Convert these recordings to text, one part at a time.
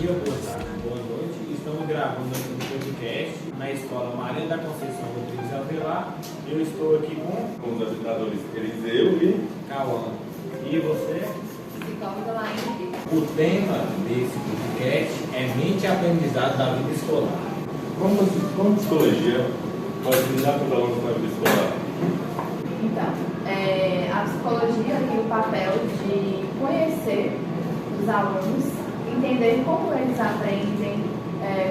dia, boa tarde, boa noite. Estamos gravando aqui um podcast na Escola Maria da Conceição Rodrigues Avelar. Eu estou aqui com os educadores Eliseu e Cauã. E você? Psicóloga Laine. O tema desse podcast é mente e aprendizado da vida escolar. Como a psicologia pode lidar com os alunos na vida escolar? Então, a psicologia tem o papel de conhecer os alunos, entender como eles aprendem,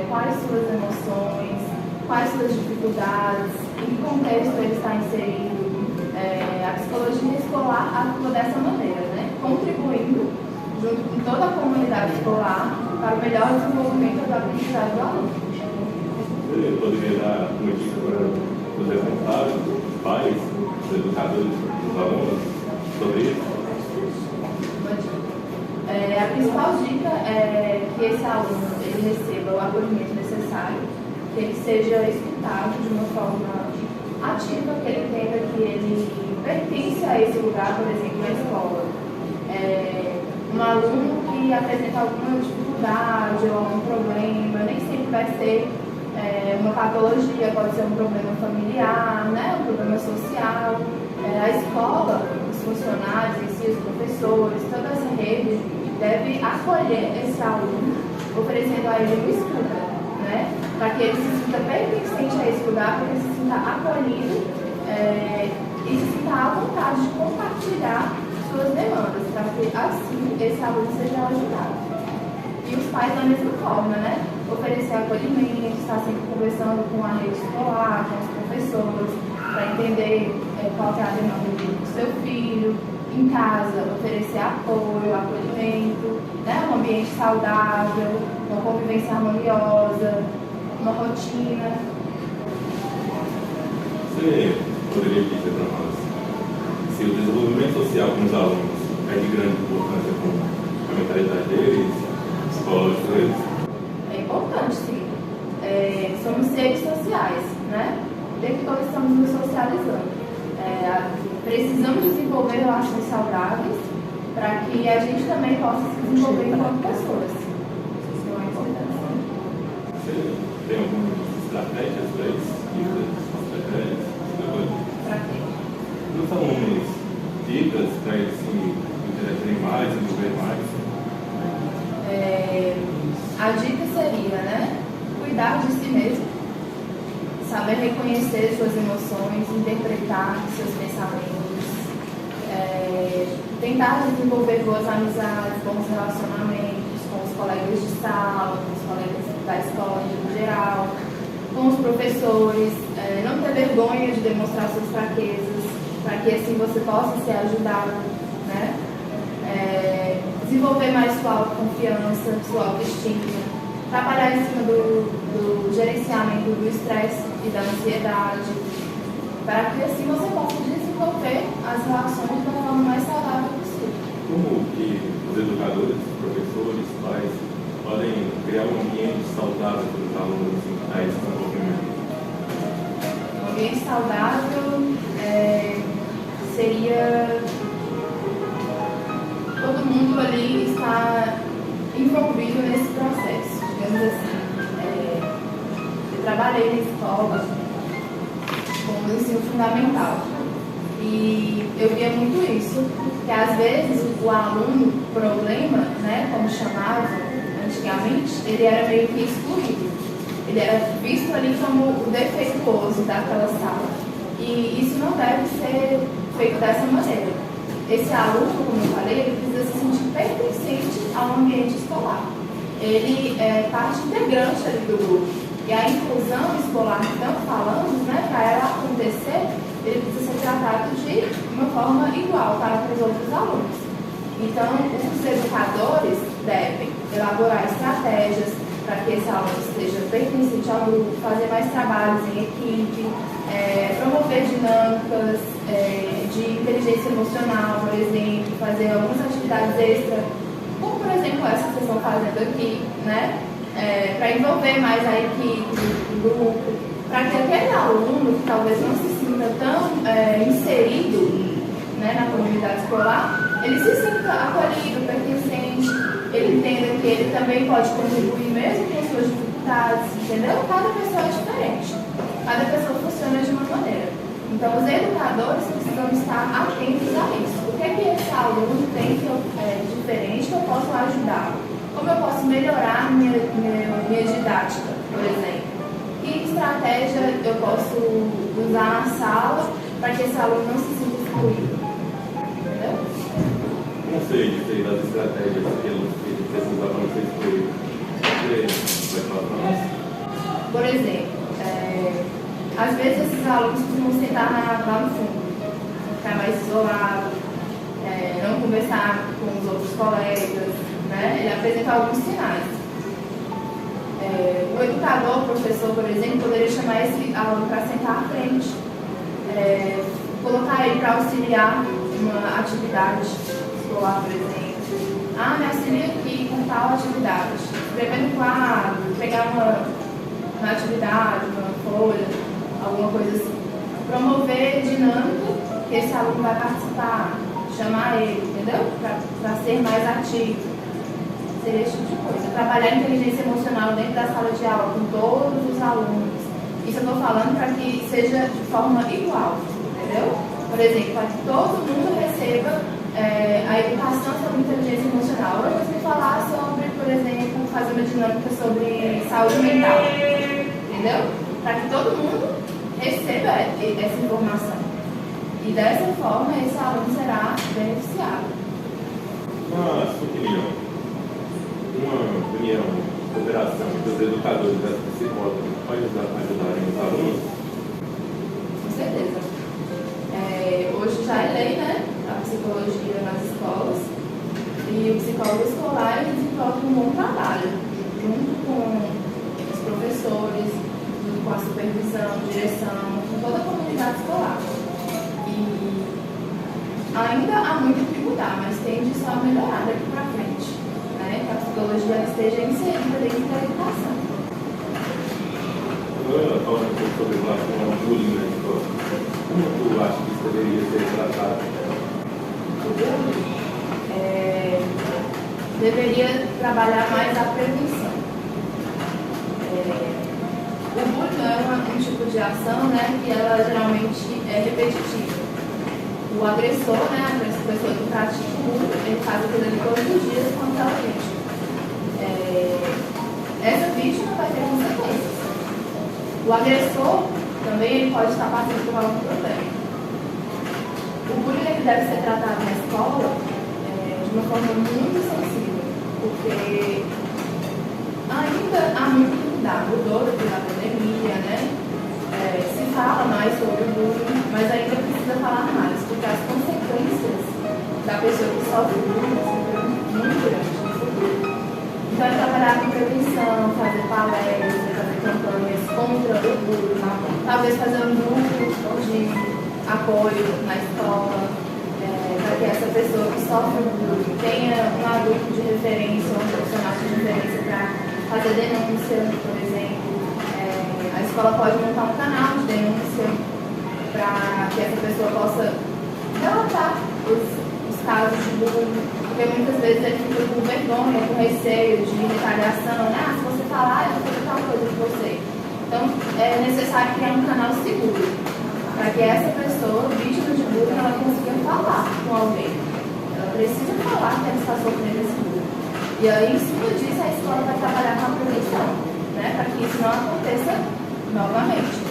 quais suas emoções, quais suas dificuldades, em que contexto ele está inserido. A psicologia escolar atua dessa maneira, né? Contribuindo, junto com toda a comunidade escolar, para o melhor desenvolvimento do aprendizado do aluno. Você poderia dar uma dica para os responsáveis, os pais, os educadores, os alunos, sobre isso? A principal dica é que esse aluno ele receba o acolhimento necessário, que ele seja escutado de uma forma ativa, que ele entenda que ele pertence a esse lugar, por exemplo, na escola. Um aluno que apresenta alguma dificuldade ou algum problema, nem sempre vai ser uma patologia, pode ser um problema familiar, né? Um problema social. A escola, os funcionários em si, os professores, toda essa rede deve acolher esse aluno, oferecendo a ele uma escuta, né? Para que ele se sinta pertencente a esse lugar, para que ele se sinta acolhido e se sinta à vontade de compartilhar suas demandas, para que assim esse aluno seja ajudado. E os pais da mesma forma, né? Oferecer acolhimento, estar sempre conversando com a rede escolar, com os professores, para entender qual é a demanda do seu filho. Em casa, oferecer apoio, acolhimento, né? Um ambiente saudável, uma convivência harmoniosa, uma rotina. Você poderia dizer para nós se o desenvolvimento social com os alunos é de grande importância com a mentalidade deles, psicológico deles? É importante, sim. Somos seres sociais, né? Desde que nós estamos nos socializando. Precisamos desenvolver relações saudáveis para que a gente também possa se desenvolver enquanto pessoas. Isso é importante. Você tem alguma estratégia para isso? Estratégias? Para quê? Não são homens dicas para eles se interagirem mais, se desenvolver mais? A dica seria, né? Cuidar de si mesmo, saber reconhecer suas emoções, interpretar seus pensamentos, tentar desenvolver boas amizades, bons relacionamentos com os colegas de sala, com os colegas da escola em geral, com os professores, não ter vergonha de demonstrar suas fraquezas, para que assim você possa ser ajudado, né? Desenvolver mais sua autoconfiança, sua autoestima, trabalhar em cima do gerenciamento do estresse e da ansiedade, para que assim você possa desenvolver as relações da forma mais saudável possível. Como que os educadores, professores, pais podem criar um ambiente saudável para os alunos a esse desenvolvimento? Um ambiente saudável seria todo mundo ali estar envolvido nesse processo, digamos assim. Eu trabalhei na escola com o ensino fundamental e eu via muito isso, que às vezes o aluno problema, né, como chamavam antigamente, ele era meio que excluído. Ele era visto ali como o defeituoso daquela sala. E isso não deve ser feito dessa maneira. Esse aluno, como eu falei, ele precisa se sentir pertencente ao ambiente escolar. Ele é parte integrante ali do grupo. E a inclusão escolar que estamos falando, né, para ela acontecer, ele precisa ser tratado de uma forma igual para os outros alunos. Então, os educadores devem elaborar estratégias para que esse aluno esteja pertencente ao grupo, fazer mais trabalhos em equipe, promover dinâmicas de inteligência emocional, por exemplo, fazer algumas atividades extras, como por exemplo essa que vocês estão fazendo aqui, né? Para envolver mais a equipe, o grupo, para que aquele aluno que talvez não se sinta tão inserido, né, na comunidade escolar, ele se sinta acolhido, pertencente, ele entenda que ele também pode contribuir mesmo com suas dificuldades, entendeu? Cada pessoa é diferente. Cada pessoa funciona de uma maneira. Então, os educadores precisam estar atentos a isso. O que é que esse aluno tem que diferente que eu posso ajudar? Como eu posso melhorar minha didática, por exemplo? Que estratégia eu posso usar na sala para que esse aluno não se sinta excluído? Entendeu? Não sei disso aí, das estratégias que ele precisa usar para não ser excluído. Você vai falar para nós? Por exemplo, às vezes esses alunos costumam sentar lá no fundo, ficar mais isolado, não conversar com os outros colegas, né? Ele apresenta alguns sinais. O educador, o professor, por exemplo, poderia chamar esse aluno para sentar à frente, colocar ele para auxiliar uma atividade escolar, por exemplo. Me auxilia aqui com tal atividade. Escrever no quadro, pegar uma atividade, uma folha, alguma coisa assim. Promover dinâmica que esse aluno vai participar, chamar ele, entendeu? Para ser mais ativo. Seria esse tipo de coisa. Trabalhar a inteligência emocional dentro da sala de aula com todos os alunos. Isso eu estou falando para que seja de forma igual, entendeu? Por exemplo, para que todo mundo receba a educação sobre inteligência emocional. Hoje você falar sobre, por exemplo, fazer uma dinâmica sobre saúde mental, entendeu? Para que todo mundo receba essa informação. E dessa forma, esse aluno será beneficiado. Uma união, cooperação dos educadores e das psicólogas pode ajudarem os alunos? Com certeza. Hoje já é lei, né? A psicologia nas escolas. E o psicólogo escolar desenvolve um bom trabalho, junto com os professores, junto com a supervisão, direção, com toda a comunidade escolar. E ainda há muito que mudar, mas tende só a melhorar daqui para frente, né? Que a psicologia esteja inserida dentro da educação. Agora, falando um pouco sobre relação ao bullying na escola, como tu acha que isso deveria ser tratado? O bullying deveria trabalhar mais a prevenção. O bullying é um tipo de ação, né, que ela geralmente é repetitiva. O agressor, né, a pessoa que pratica o bullying, ele faz aquilo ali todos os dias com aquela vítima. Essa vítima vai ter consequências. O agressor também ele pode estar passando por algum problema. O bullying ele deve ser tratado na escola de uma forma muito sensível, porque ainda há muito que mudar. Mudou depois da pandemia, né? Se fala mais sobre o bullying, mas ainda precisa falar mais, porque as consequências da pessoa que sofre bullying são muito grandes no futuro. Então, é trabalhar com prevenção, fazer palestras, fazer campanhas contra o bullying, talvez fazer um grupo de apoio na escola, para que essa pessoa que sofre o bullying tenha um adulto de referência, um profissional de referência para fazer denúncia, por exemplo. A escola pode montar um canal de denúncia para que essa pessoa possa relatar os casos de bullying, porque muitas vezes ele fica com vergonha, com receio de retaliação, né? Se você falar, eu vou fazer tal coisa de você. Então, é necessário criar um canal seguro, para que essa pessoa, vítima de bullying, ela consiga falar com alguém. Ela precisa falar que ela está sofrendo esse bullying. E aí, em cima disso, a escola vai trabalhar com a prevenção, né? Para que isso não aconteça novamente.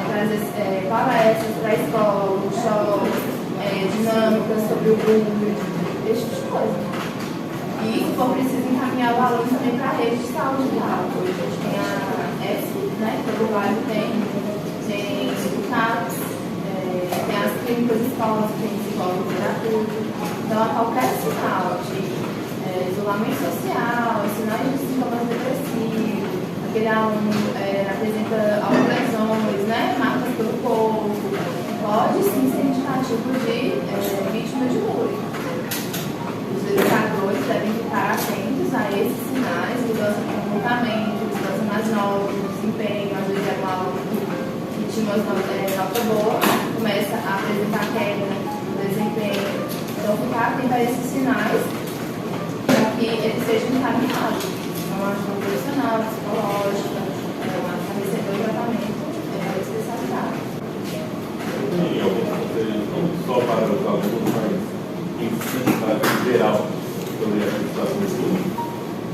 Trazer palestras para a escola, workshops, dinâmicas sobre o bullying, esse tipo de coisa. E, se for preciso, encaminhar o aluno também para a rede de saúde real. Hoje a gente tem a ESC, né? Todo bairro tem o CAPS, tem as clínicas escolas, tem psicólogo gratuito. Então, a qualquer sinal de isolamento social, sinais de sintomas depressivos, aquele aluno apresenta algumas lesões, né? Marcas pelo corpo, pode sim ser indicativo de vítima de bullying. Os educadores devem ficar atentos a esses sinais, mudança de comportamento, mudança nas notas, desempenho. Às vezes é um aluno que tinha uma nota boa, começa a apresentar queda no desempenho. Então, ficar atento a esses sinais para que que ele seja encaminhado a uma ajuda profissional, psicológica, a receber o tratamento especializado. Em alguns conselhos, não só para os alunos, mas em mensagem geral sobre a situação do estudo,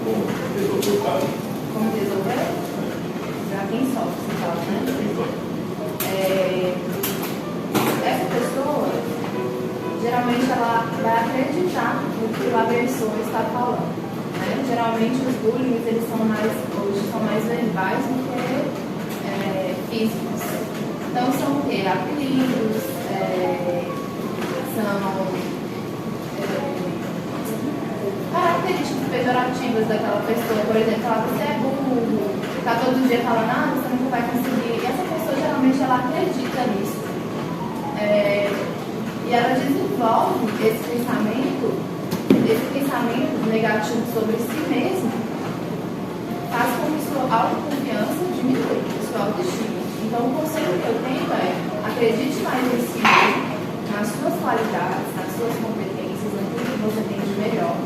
como resolver o caso. Como resolver? Para quem sofre, se fala, né? Essa pessoa, geralmente, ela vai acreditar no que o agressor está falando. Né? Geralmente, os bullying, eles hoje são mais verbais do que físicos. Então, são o quê? Apelidos, são características pejorativas daquela pessoa. Por exemplo, falar você é burro, ficar todo dia falando, você nunca vai conseguir. E essa pessoa, geralmente, ela acredita nisso. E ela desenvolve esse pensamento negativo sobre si mesmo, faz com que sua autoconfiança diminua, sua autoestima. Então, o conselho que eu tenho é: acredite mais em si mesmo, nas suas qualidades, nas suas competências, em tudo que você tem de melhor.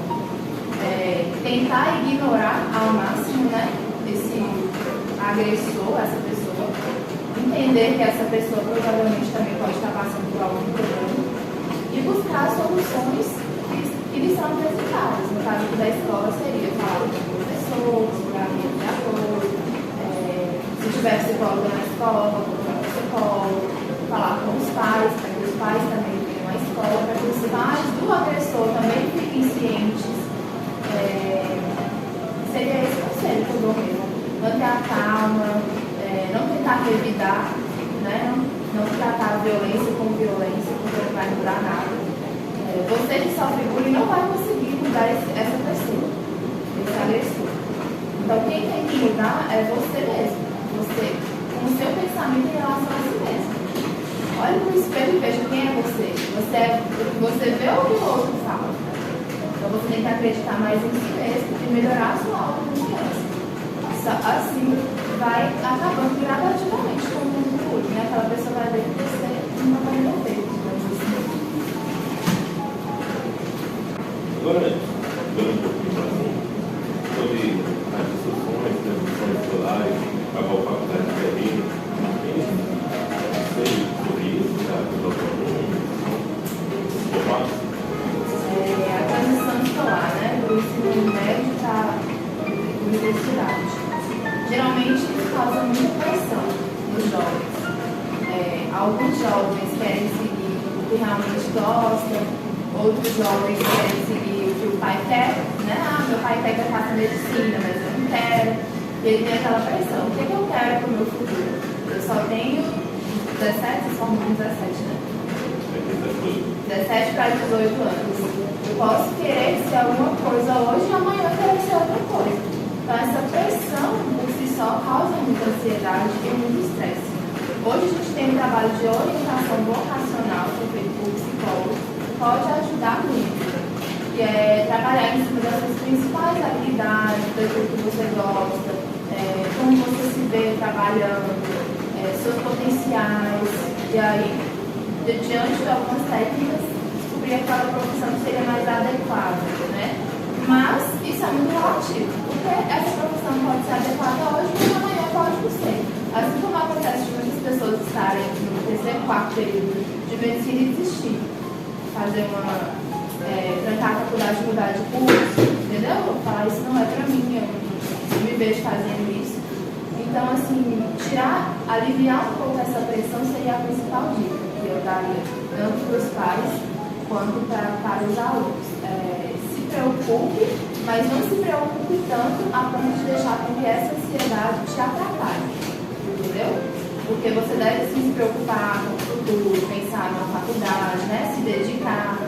Tentar ignorar ao máximo, né, esse agressor, essa pessoa. Entender que essa pessoa provavelmente também pode estar passando por algum problema. E buscar soluções que lhe são apresentadas. No caso da escola, seria falar com o professor, procurar rede de apoio. Se tiver psicólogo na escola, procurar um psicólogo, falar com os pais, para que os pais também tenham a escola, para que os pais do agressor também fiquem cientes. Seria esse conselho que eu dou mesmo. Manter a calma, não tentar revidar, né? Não tratar a violência com violência, porque não vai mudar nada. Você que sofre bullying não vai conseguir mudar essa pessoa, esse agressor. Então, quem tem que mudar é você mesmo. Você, com o seu pensamento em relação a si mesmo. Olhe no espelho e veja quem é você. Você vê o que o outro fala. Então, você tem que acreditar mais em si mesmo e melhorar a sua autoconfiança. Assim, vai acabando gradativamente com o mundo do bullying, né? Aquela pessoa vai ver que você não vai resolver. Agora, dando um pouquinho para mim, sobre as discussões, transições escolares, a qual faculdade de carreira, sei sobre isso, tá? A transição escolar, né? Do ensino médio para a universidade. Geralmente isso causa muita pressão nos jovens. Alguns jovens querem seguir o que realmente gostam, outros jovens querem seguir o que o pai quer, né? Meu pai quer que eu faça medicina, mas eu não quero. E ele tem aquela pressão: o que eu quero para o meu futuro? Eu só tenho 17, vocês formam 17, né? 17 para 18 anos. Eu posso querer ser alguma coisa hoje e amanhã eu quero ser outra coisa. Então, essa pressão por si só causa muita ansiedade e muito estresse. Hoje a gente tem um trabalho de orientação vocacional feito por psicólogos, que pode ajudar muito. Que é trabalhar em cima das suas principais habilidades, daquilo que você gosta, como você se vê trabalhando, seus potenciais, e aí, diante de algumas técnicas, descobrir aquela profissão que seria mais adequada, né? Mas isso é muito relativo, porque essa profissão pode ser adequada hoje, mas amanhã pode não ser. Assim como acontece de muitas pessoas estarem no terceiro, quarto período de medicina e desistir, fazer trancar a faculdade, mudar de curso, entendeu? Falar: isso não é pra mim, eu não me vejo fazendo isso. Então, assim, aliviar um pouco essa pressão seria a principal dica que eu daria, tanto para os pais quanto para os alunos. Se preocupe, mas não se preocupe tanto a ponto de deixar com que essa ansiedade te atrapalhe, entendeu? Porque você deve sim se preocupar com o futuro, pensar na faculdade, né? Se dedicar.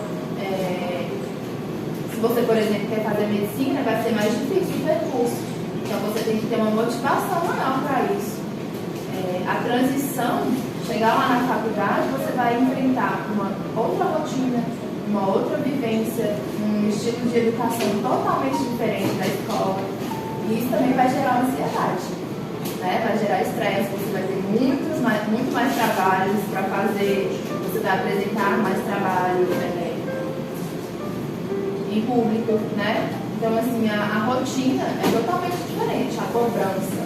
Se você, por exemplo, quer fazer medicina, vai ser mais difícil o percurso. Então você tem que ter uma motivação maior para isso. A transição, chegar lá na faculdade, você vai enfrentar uma outra rotina, uma outra vivência, um estilo de educação totalmente diferente da escola. E isso também vai gerar ansiedade, né? Vai gerar estresse, você vai ter muito mais trabalhos para fazer, você vai apresentar mais trabalho em público, né? Então, assim, a rotina é totalmente diferente, a cobrança.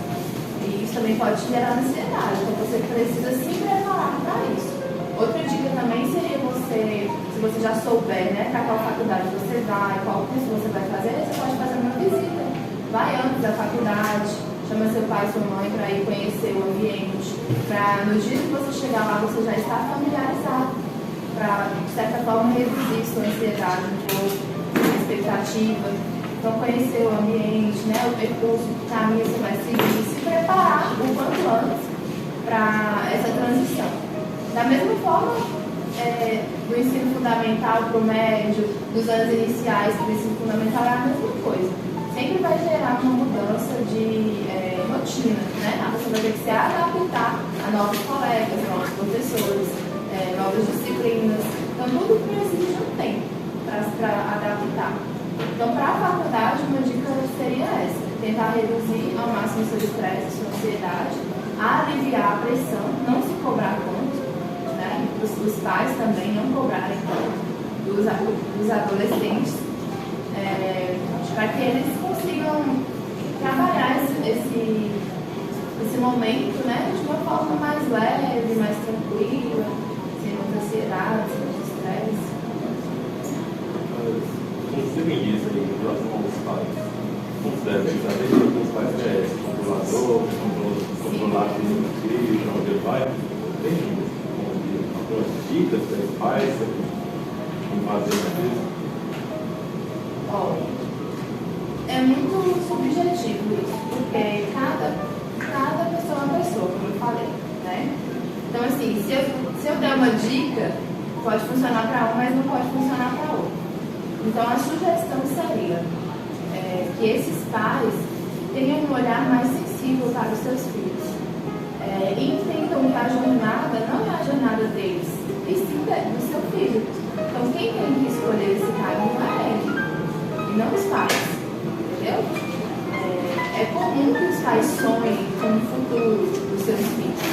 E isso também pode te gerar ansiedade, então você precisa se preparar para isso. Outra dica também seria você, se você já souber, né, para qual faculdade você vai, qual curso você vai fazer, você pode fazer uma visita. Vai antes da faculdade, chama seu pai e sua mãe para ir conhecer o ambiente, para no dia que você chegar lá você já estar familiarizado, para, de certa forma, reduzir sua ansiedade um pouco, sua expectativa. Então, conhecer o ambiente, né, o percurso, o caminho que você vai seguir, se preparar o quanto antes para essa transição. Da mesma forma, do ensino fundamental para o médio, dos anos iniciais para o ensino fundamental, é a mesma coisa. Sempre vai gerar uma mudança de rotina, né? A pessoa vai ter que se adaptar a novos colegas, novos professores, novas disciplinas. Então, tudo precisa de um tempo para adaptar. Então, para a faculdade, uma dica seria essa: tentar reduzir ao máximo o seu estresse, sua ansiedade, aliviar a pressão, não se cobrar tanto, né? Os pais também não cobrarem tanto dos adolescentes, para que eles consigam trabalhar esse momento, né, de uma forma mais leve, mais tranquila, sem muita ansiedade, sem muito estresse. Considere isso aí em relação aos pais. Considere que às vezes alguns pais querem controlador, controlar o filho, para onde ele vai. Tem algumas dicas para os pais em fazer isso? É muito subjetivo isso, porque cada pessoa é uma pessoa, como eu falei, né? Então, assim, se eu der uma dica, pode funcionar para um, mas não pode funcionar para outro. Então, a sugestão seria que esses pais tenham um olhar mais sensível para os seus filhos. E entendam que a jornada não é a jornada deles, e sim do seu filho. Então, quem tem que escolher esse caminho é ele, e não os pais. Entendeu? É comum que os pais sonhem com o futuro dos seus filhos.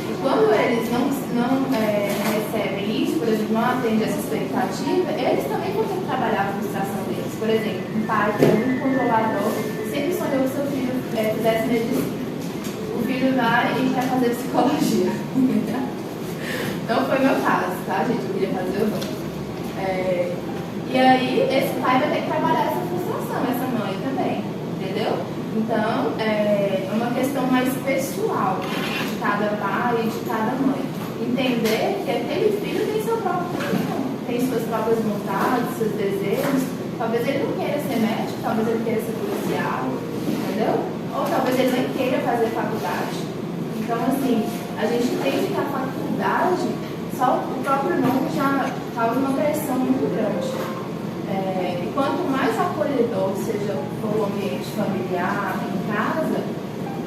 E quando eles não recebem isso, por exemplo, não atendem essa expectativa, eles também vão ter que trabalhar a frustração deles. Por exemplo, um pai que é muito controlador sempre sonhou que seu filho fizesse medicina. O filho vai e quer fazer psicologia. Não foi meu caso, tá, gente? Eu queria fazer o nome. E aí, esse pai vai ter que trabalhar essa frustração, essa mãe também, entendeu? Então, é uma questão mais pessoal de cada pai e de cada mãe. Entender que aquele filho tem seu próprio caminho, tem suas próprias vontades, seus desejos. Talvez ele não queira ser médico, talvez ele queira ser policial, entendeu? Ou talvez ele nem queira fazer faculdade. Então, assim, a gente entende que a faculdade, só o próprio nome já causa uma pressão muito grande. E quanto mais acolhedor seja o ambiente familiar, em casa,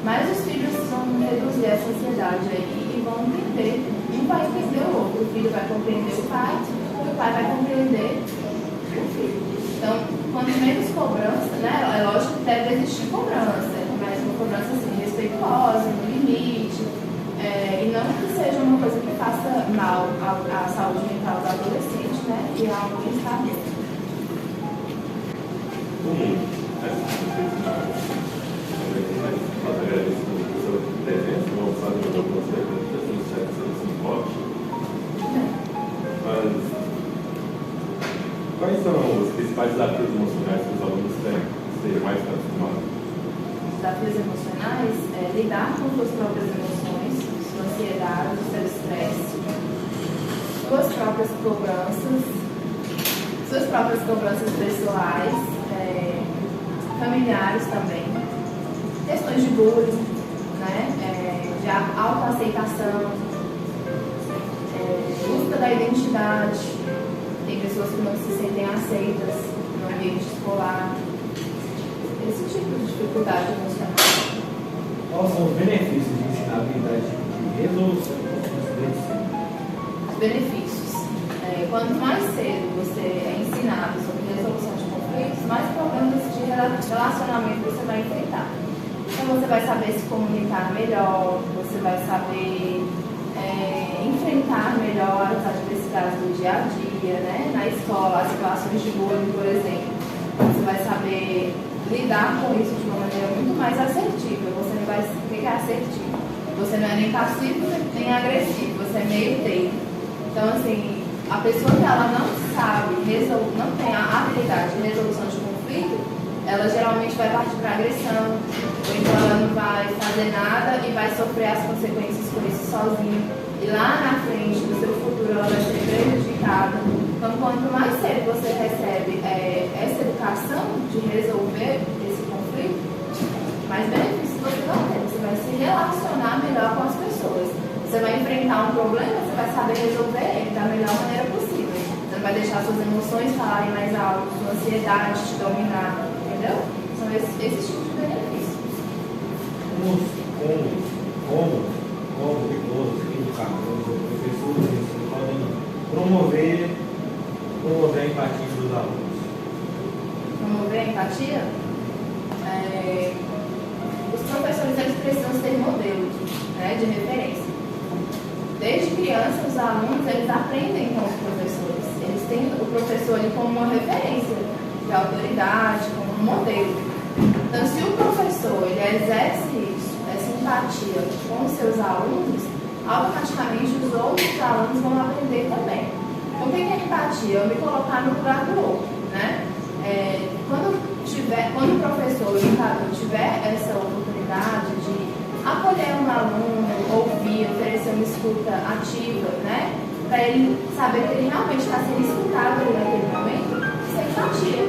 mais os filhos vão reduzir essa ansiedade aí e vão entender. Um vai entender o outro, o filho vai compreender o pai vai compreender o filho. Então, quanto menos cobrança, né? É lógico que deve existir cobrança, mas uma cobrança assim, respeitosa, no limite, e não que seja uma coisa que faça mal à saúde mental do adolescente, né? E ao bem-estar dele. Comum, nós agradecemos a sua presença, vamos fazer uma você, não sei se você se importa. Mas quais são os principais desafios emocionais que os alunos têm que ser mais acostumados? Os desafios emocionais é lidar com suas próprias emoções, sua ansiedade, seu estresse, suas próprias cobranças pessoais, familiares também, questões de bullying, né? De autoaceitação, busca da identidade. Tem pessoas que não se sentem aceitas no ambiente escolar. Esse tipo de dificuldade emocional. Quais são os benefícios de ensinar habilidade de resolução de conflitos? Os benefícios. Quanto mais cedo você é ensinado sobre resolução de conflitos, mais problemas de relacionamento você vai enfrentar. Então você vai saber se comunicar melhor, você vai saber enfrentar melhor as adversidades do dia a dia, né? Na escola, as situações de bullying, por exemplo. Você você vai saber lidar com isso de uma maneira muito mais assertiva. Você não vai... O que é assertivo? Você não é nem passivo nem agressivo, você é meio termo. Então, assim, a pessoa que ela não sabe, não tem a habilidade de resolução de conflito, ela geralmente vai partir para agressão, ou então ela não vai fazer nada e vai sofrer as consequências por isso sozinha. E lá na frente, no seu futuro, ela vai ser prejudicada. Então, quanto mais cedo você recebe essa educação de resolver esse conflito, mais benefícios você vai ter. Você vai se relacionar melhor com as pessoas. Você vai enfrentar um problema, você vai saber resolver ele da melhor maneira possível. Você não vai deixar suas emoções falarem mais alto, sua ansiedade te dominar, entendeu? São esses tipos de benefícios. Como idosos, educadores, professores, podem promover a empatia dos alunos. Promover a empatia? Os professores eles precisam ser modelos, né, de referência. Desde criança, os alunos eles aprendem com os professores. Eles têm o professor ali como uma referência de autoridade, como um modelo. Então, se o professor ele exerce isso, essa empatia com os seus alunos, automaticamente os outros alunos vão aprender também. Então, o que é empatia? Eu me colocar no lugar do outro, né? Quando o professor, o educador, tiver essa oportunidade de acolher um aluno, ouvir, oferecer uma escuta ativa, né? Para ele saber que ele realmente está sendo escutado ali naquele momento, isso é empatia.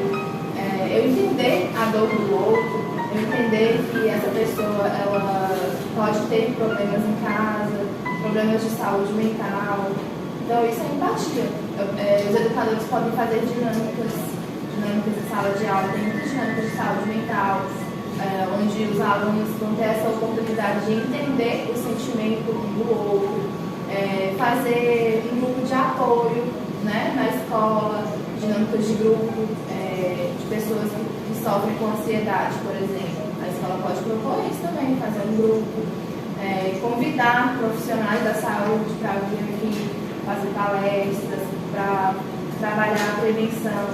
Eu entender a dor do outro, eu entender que essa pessoa ela pode ter problemas em casa, problemas de saúde mental. Então, isso é empatia. Os educadores podem fazer dinâmicas de sala de aula, tem muitas dinâmicas de saúde mental, onde os alunos vão ter essa oportunidade de entender o sentimento um do outro, fazer um grupo de apoio, né, na escola, dinâmicas de grupo, de pessoas que sofrem com ansiedade, por exemplo. A escola pode propor isso também, fazer um grupo, convidar profissionais da saúde para vir aqui fazer palestras, para trabalhar a prevenção,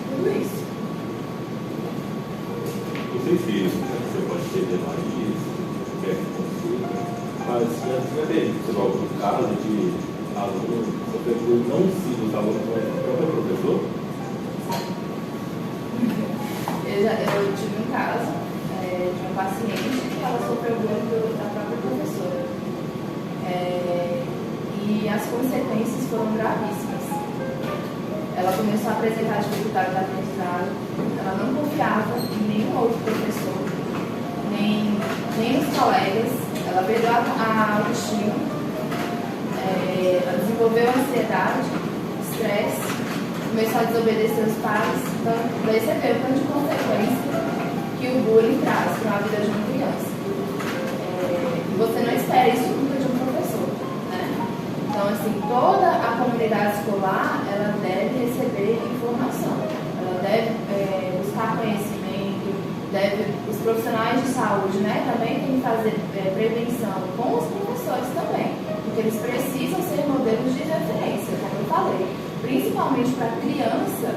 tudo isso. Não sei se você pode ter demais isso, quer que consiga, mas já teve algum caso de aluno, o professor não siga os alunos, mas o próprio professor? Eu tive um caso de uma paciente que ela sofreu bullying da própria professora. E as consequências foram gravíssimas. Ela começou a apresentar dificuldade da aprendizagem, ela não confiava em nenhum outro professor, nem os colegas, ela perdeu a autoestima, ela desenvolveu ansiedade, estresse, começou a desobedecer os pais. Então, daí você vê o tanto de consequência que o bullying traz para a vida de uma criança. E você não espera isso nunca de um professor, né? Então, assim, toda a comunidade escolar, ela deve receber informação, ela deve buscar conhecimento, os profissionais de saúde, né, também tem que fazer prevenção com os professores também, porque eles precisam ser modelos de referência, como eu falei. Principalmente para a criança,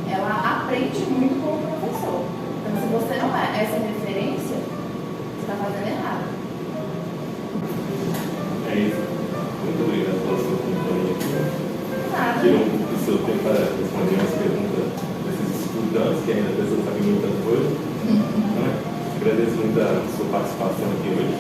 ela aprende muito com o professor. Então, se você não é essa referência, você está fazendo errado. É isso. Muito obrigado pela sua companhia aqui. Nada. Tirou um pouco do seu tempo para responder umas perguntas desses estudantes, que ainda a pessoa sabe muita coisa. Agradeço muito a sua participação aqui hoje.